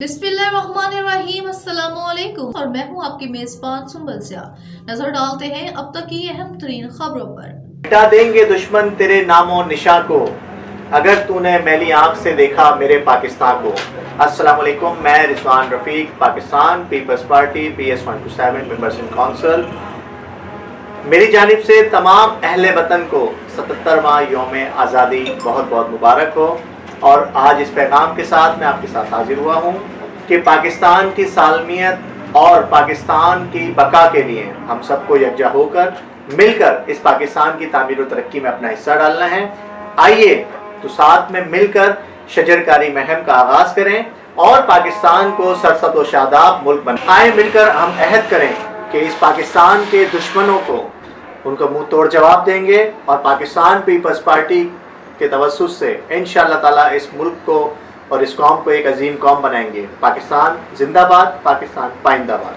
बिस्मिल्लाहिर्रहमानिर्रहीम अस्सलामुअलैकुम और मैं हूं आपकी मेजबान सुंबल सियाह। नजर डालते हैं अब तक की अहम तरीन खबरों पर। मिटा देंगे दुश्मन तेरे नामो निशा को, अगर तूने मैली आंख से देखा मेरे पाकिस्तान को। अस्सलाम वालेकुम, मैं Rizwan Rafiq, Pakistan Peoples Party PS127 members in council. मेरी जानिब से तमाम अहले वतन को 77वां यौम आज़ादी बहुत बहुत मुबारक हो। और आज इस पैगाम के साथ मैं आपके साथ हाजिर हुआ हूँ कि पाकिस्तान की सालमियत और पाकिस्तान की बका के लिए हम सबको यकजा होकर मिलकर इस पाकिस्तान की तामीर और तरक्की में अपना हिस्सा डालना है। आइए तो साथ में मिलकर शजरकारी मुहिम का आगाज़ करें और पाकिस्तान को सरसब्ज़ व शादाब मुल्क बनाएं। आइए मिलकर हम अहद करें कि इस पाकिस्तान के दुश्मनों को उनको मुंह तोड़ जवाब देंगे और पाकिस्तान पीपल्स पार्टी के तवस्सुस से इंशाअल्लाह ताला इस मुल्क को और इस कौम को एक अजीम कौम बनाएंगे। पाकिस्तान जिंदाबाद, पाकिस्तान पाइंदाबाद।